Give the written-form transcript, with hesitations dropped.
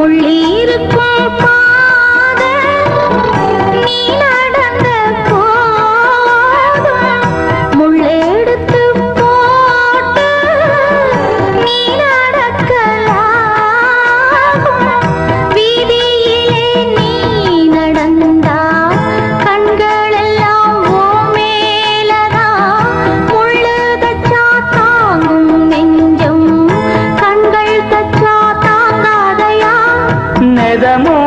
முள்ளிருக்கும் பாதை நீ நடந்த போதும் முள்ளெடுத்து போட்டு நீ நடக்கலாகும். வீதியிலே நீ நடந்தா கண்கள் எல்லாம் ஓ மேலதான். முள்ளு தச்சா தாங்கும் நெஞ்சம் கண்கள் தச்சா தாங்காதையா. நெதமோ